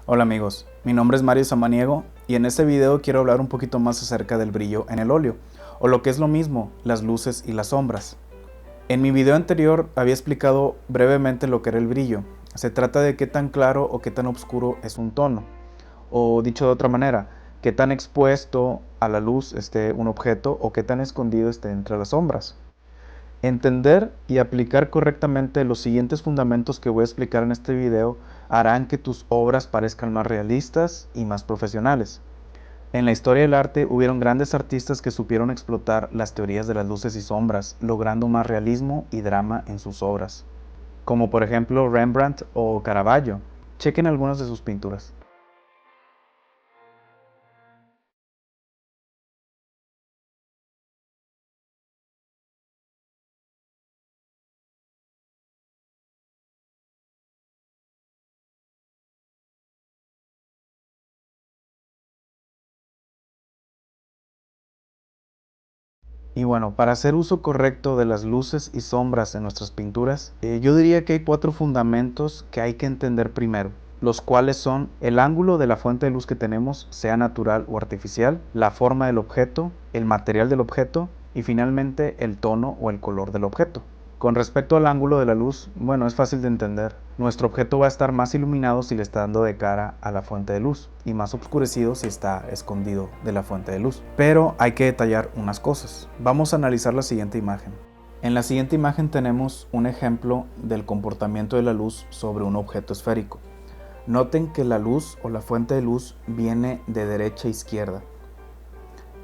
Hola amigos, mi nombre es Mario Samaniego y en este video quiero hablar un poquito más acerca del brillo en el óleo, o lo que es lo mismo, las luces y las sombras. En mi video anterior había explicado brevemente lo que era el brillo. Se trata de qué tan claro o qué tan oscuro es un tono, o dicho de otra manera, qué tan expuesto a la luz esté un objeto o qué tan escondido esté entre las sombras. Entender y aplicar correctamente los siguientes fundamentos que voy a explicar en este video harán que tus obras parezcan más realistas y más profesionales. En la historia del arte hubieron grandes artistas que supieron explotar las teorías de las luces y sombras, logrando más realismo y drama en sus obras, como por ejemplo Rembrandt o Caravaggio. Chequen algunas de sus pinturas. Y bueno, para hacer uso correcto de las luces y sombras en nuestras pinturas, yo diría que hay 4 fundamentos que hay que entender primero, los cuales son el ángulo de la fuente de luz que tenemos, sea natural o artificial, la forma del objeto, el material del objeto y finalmente el tono o el color del objeto. Con respecto al ángulo de la luz, bueno, es fácil de entender. Nuestro objeto va a estar más iluminado si le está dando de cara a la fuente de luz y más oscurecido si está escondido de la fuente de luz. Pero hay que detallar unas cosas. Vamos a analizar la siguiente imagen. En la siguiente imagen tenemos un ejemplo del comportamiento de la luz sobre un objeto esférico. Noten que la luz o la fuente de luz viene de derecha a izquierda.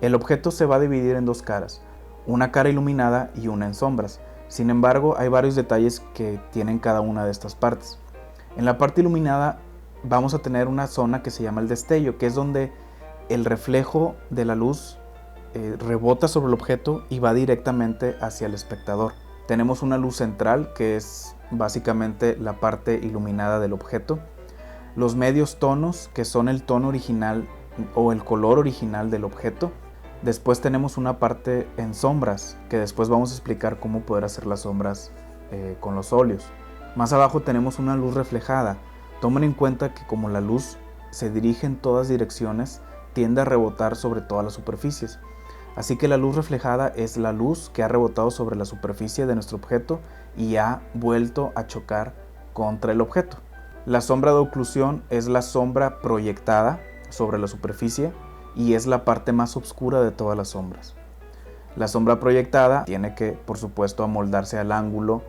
El objeto se va a dividir en dos caras, una cara iluminada y una en sombras. Sin embargo, hay varios detalles que tienen cada una de estas partes. En la parte iluminada vamos a tener una zona que se llama el destello, que es donde el reflejo de la luz rebota sobre el objeto y va directamente hacia el espectador. Tenemos una luz central, que es básicamente la parte iluminada del objeto. Los medios tonos, que son el tono original o el color original del objeto. Después tenemos una parte en sombras, que después vamos a explicar cómo poder hacer las sombras con los óleos. Más abajo tenemos una luz reflejada. Tomen en cuenta que como la luz se dirige en todas direcciones, tiende a rebotar sobre todas las superficies. Así que la luz reflejada es la luz que ha rebotado sobre la superficie de nuestro objeto y ha vuelto a chocar contra el objeto. La sombra de oclusión es la sombra proyectada sobre la superficie y es la parte más oscura de todas las sombras. La sombra proyectada tiene que, por supuesto, amoldarse al ángulo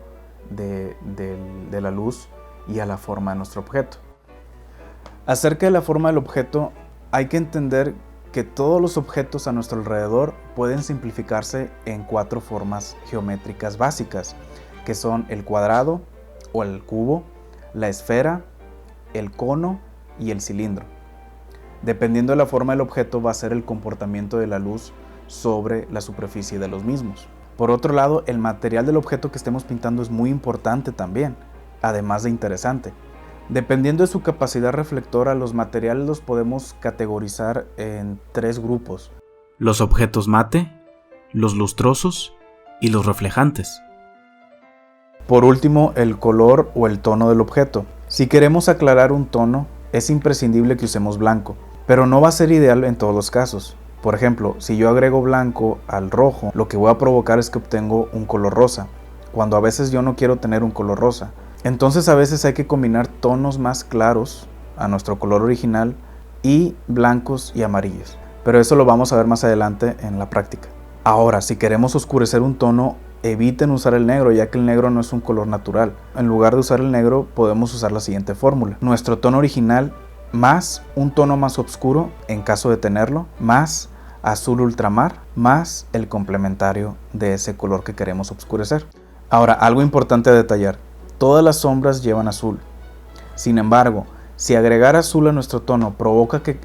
de la luz y a la forma de nuestro objeto. Acerca de la forma del objeto, hay que entender que todos los objetos a nuestro alrededor pueden simplificarse en 4 formas geométricas básicas, que son el cuadrado o el cubo, la esfera, el cono y el cilindro. Dependiendo de la forma del objeto va a ser el comportamiento de la luz sobre la superficie de los mismos. Por otro lado, el material del objeto que estemos pintando es muy importante también, además de interesante. Dependiendo de su capacidad reflectora, los materiales los podemos categorizar en 3 grupos: los objetos mate, los lustrosos y los reflejantes. Por último, el color o el tono del objeto. Si queremos aclarar un tono, es imprescindible que usemos blanco, pero no va a ser ideal en todos los casos. Por ejemplo, si yo agrego blanco al rojo, lo que voy a provocar es que obtengo un color rosa, cuando a veces yo no quiero tener un color rosa. Entonces a veces hay que combinar tonos más claros a nuestro color original y blancos y amarillos. Pero eso lo vamos a ver más adelante en la práctica. Ahora, si queremos oscurecer un tono, eviten usar el negro, ya que el negro no es un color natural. En lugar de usar el negro, podemos usar la siguiente fórmula: nuestro tono original más un tono más oscuro, en caso de tenerlo, más azul ultramar, más el complementario de ese color que queremos oscurecer. Ahora, algo importante a detallar: todas las sombras llevan azul. Sin embargo, si agregar azul a nuestro tono provoca que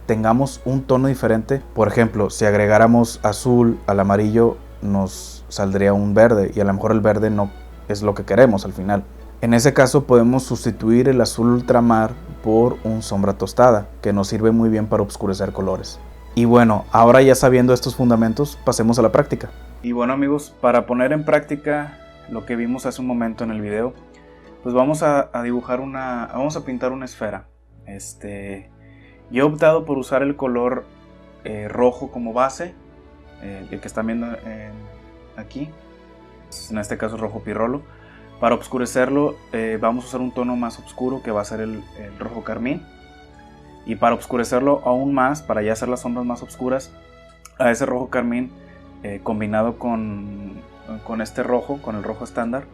tengamos un tono diferente, por ejemplo, si agregáramos azul al amarillo, nos saldría un verde y a lo mejor el verde no es lo que queremos al final. En ese caso podemos sustituir el azul ultramar por un sombra tostada, que nos sirve muy bien para oscurecer colores. Y bueno, ahora ya sabiendo estos fundamentos, pasemos a la práctica. Y bueno amigos, para poner en práctica lo que vimos hace un momento en el video, pues vamos a pintar una esfera. Yo he optado por usar el color rojo como base, el que están viendo aquí, en este caso rojo pirrolo. Para oscurecerlo vamos a usar un tono más oscuro, que va a ser el rojo carmín. Y para oscurecerlo aún más, para ya hacer las sombras más oscuras, a ese rojo carmín combinado con este rojo, con el rojo estándar,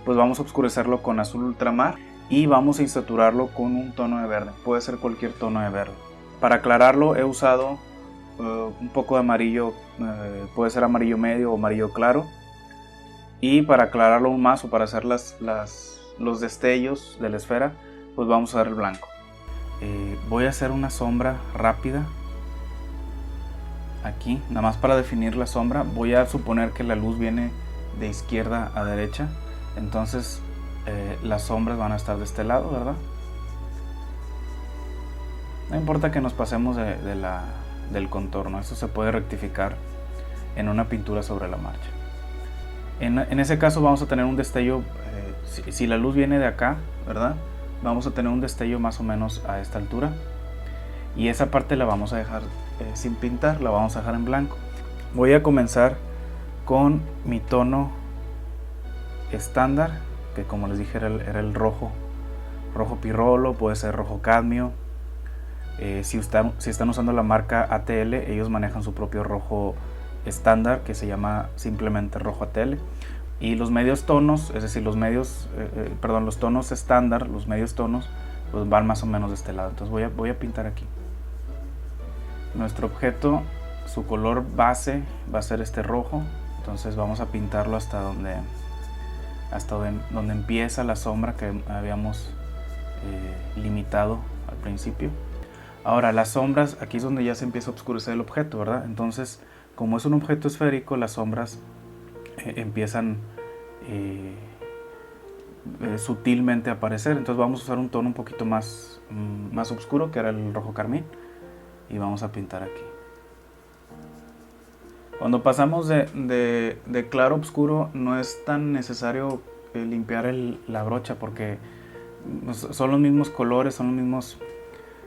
pues vamos a oscurecerlo con azul ultramar y vamos a insaturarlo con un tono de verde. Puede ser cualquier tono de verde. Para aclararlo he usado un poco de amarillo, puede ser amarillo medio o amarillo claro. Y para aclararlo aún más, o para hacer los destellos de la esfera, pues vamos a usar el blanco. Voy a hacer una sombra rápida aquí, nada más para definir la sombra. Voy a suponer que la luz viene de izquierda a derecha, entonces las sombras van a estar de este lado, ¿verdad? No importa que nos pasemos del contorno, eso se puede rectificar en una pintura sobre la marcha. En ese caso vamos a tener un destello, si la luz viene de acá, ¿verdad? Vamos a tener un destello más o menos a esta altura. Y esa parte la vamos a dejar sin pintar, la vamos a dejar en blanco. Voy a comenzar con mi tono estándar, que como les dije era el rojo pirrolo, puede ser rojo cadmio. Si están usando la marca ATL, ellos manejan su propio rojo estándar, que se llama simplemente rojo ATL. Y los medios tonos, es decir, los tonos estándar, los medios tonos, pues van más o menos de este lado. Entonces voy a pintar aquí. Nuestro objeto, su color base va a ser este rojo. Entonces vamos a pintarlo hasta donde empieza la sombra que habíamos limitado al principio. Ahora las sombras, aquí es donde ya se empieza a oscurecer el objeto, ¿verdad? Entonces, como es un objeto esférico, las sombras empiezan sutilmente a aparecer. Entonces vamos a usar un tono un poquito más oscuro, que era el rojo carmín, y vamos a pintar aquí. Cuando pasamos de claro a oscuro, no es tan necesario limpiar la brocha, porque son los mismos colores, son los mismos,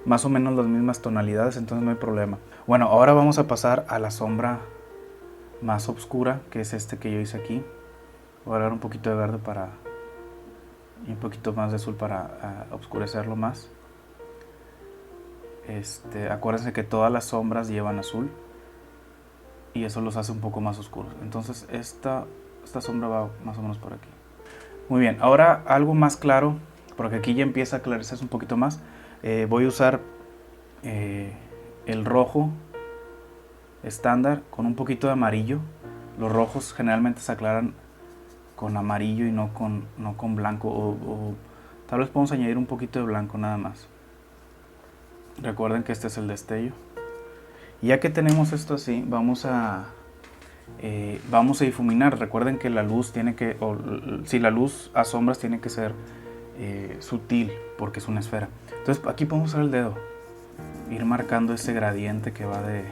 más o menos las mismas tonalidades, entonces no hay problema. Bueno, ahora vamos a pasar a la sombra más oscura, que es este que yo hice aquí. Voy a agregar un poquito de verde y un poquito más de azul para oscurecerlo más. Acuérdense que todas las sombras llevan azul y eso los hace un poco más oscuros. Entonces esta sombra va más o menos por aquí. Muy bien, ahora algo más claro, porque aquí ya empieza a aclarecerse un poquito más. Voy a usar el rojo estándar con un poquito de amarillo. Los rojos generalmente se aclaran con amarillo y no con blanco, o tal vez podemos añadir un poquito de blanco nada más. Recuerden que este es el destello. Y ya que tenemos esto así, vamos a difuminar. Recuerden que la luz si la luz a sombras tiene que ser sutil, porque es una esfera. Entonces aquí podemos usar el dedo, ir marcando ese gradiente que va de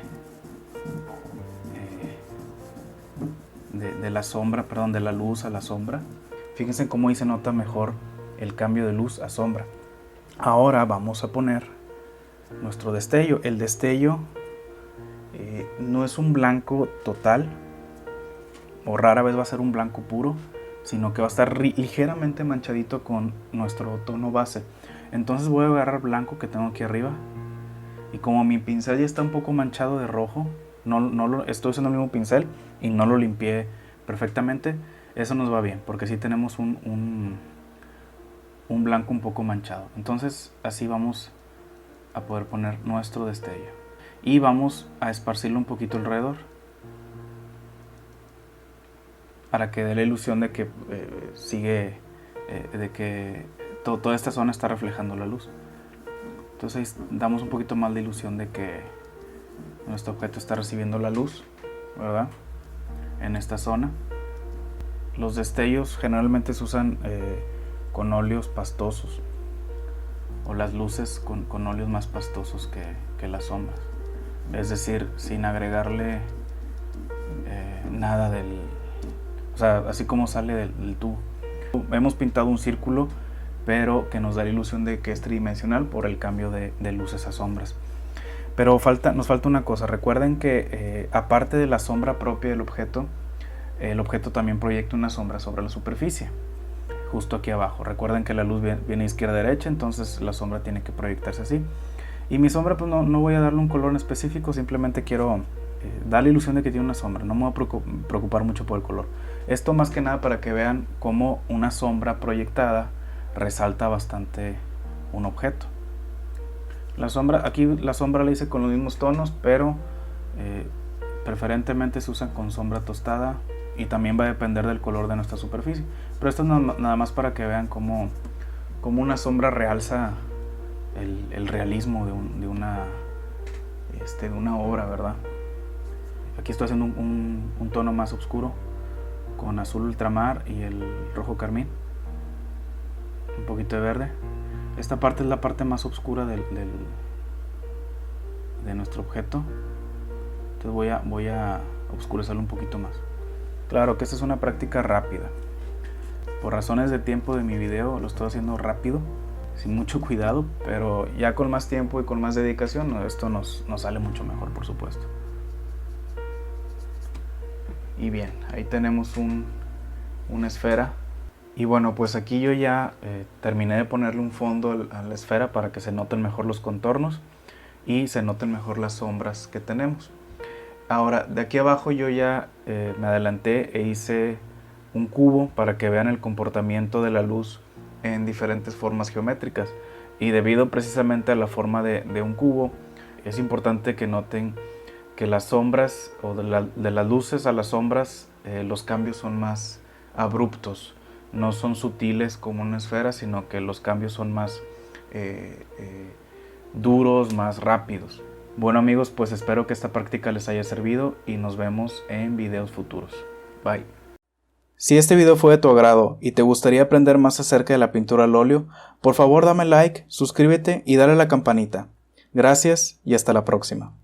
la sombra, perdón, de la luz a la sombra. Fíjense cómo ahí se nota mejor el cambio de luz a sombra. Ahora vamos a poner nuestro destello. El destello no es un blanco total, o rara vez va a ser un blanco puro, sino que va a estar ligeramente manchadito con nuestro tono base. Entonces voy a agarrar blanco que tengo aquí arriba, y como mi pincel ya está un poco manchado de rojo, estoy usando el mismo pincel y no lo limpié perfectamente, eso nos va bien, porque sí tenemos un blanco un poco manchado. Entonces así vamos a poder poner nuestro destello y vamos a esparcirlo un poquito alrededor para que dé la ilusión de que de que toda esta zona está reflejando la luz. Entonces damos un poquito más de ilusión de que nuestro objeto está recibiendo la luz, ¿verdad? En esta zona. Los destellos generalmente se usan con óleos pastosos, o las luces con óleos más pastosos que las sombras, es decir, sin agregarle nada o sea, así como sale del tubo. Hemos pintado un círculo pero que nos da la ilusión de que es tridimensional por el cambio de luces a sombras. Pero nos falta una cosa. Recuerden que aparte de la sombra propia del objeto, el objeto también proyecta una sombra sobre la superficie, justo aquí abajo. Recuerden que la luz viene izquierda a derecha, entonces la sombra tiene que proyectarse así. Y mi sombra, pues no voy a darle un color en específico, simplemente quiero dar la ilusión de que tiene una sombra. No me voy a preocupar mucho por el color. Esto más que nada para que vean cómo una sombra proyectada resalta bastante un objeto. Aquí la sombra la hice con los mismos tonos, pero preferentemente se usan con sombra tostada, y también va a depender del color de nuestra superficie. Pero esto es nada más para que vean cómo una sombra realza el realismo de una obra, ¿verdad? Aquí estoy haciendo un tono más oscuro con azul ultramar y el rojo carmín, un poquito de verde. Esta parte es la parte más oscura de nuestro objeto, entonces voy a oscurecerlo un poquito más. Claro que esta es una práctica rápida. Por razones de tiempo de mi video lo estoy haciendo rápido, sin mucho cuidado, pero ya con más tiempo y con más dedicación esto nos sale mucho mejor, por supuesto. Y bien, ahí tenemos una esfera. Y bueno, pues aquí yo ya terminé de ponerle un fondo a la esfera para que se noten mejor los contornos y se noten mejor las sombras que tenemos. Ahora, de aquí abajo yo ya me adelanté e hice un cubo para que vean el comportamiento de la luz en diferentes formas geométricas. Y debido precisamente a la forma de un cubo, es importante que noten que las sombras, o de las luces a las sombras, los cambios son más abruptos. No son sutiles como una esfera, sino que los cambios son más duros, más rápidos. Bueno amigos, pues espero que esta práctica les haya servido y nos vemos en videos futuros. Bye. Si este video fue de tu agrado y te gustaría aprender más acerca de la pintura al óleo, por favor dame like, suscríbete y dale a la campanita. Gracias y hasta la próxima.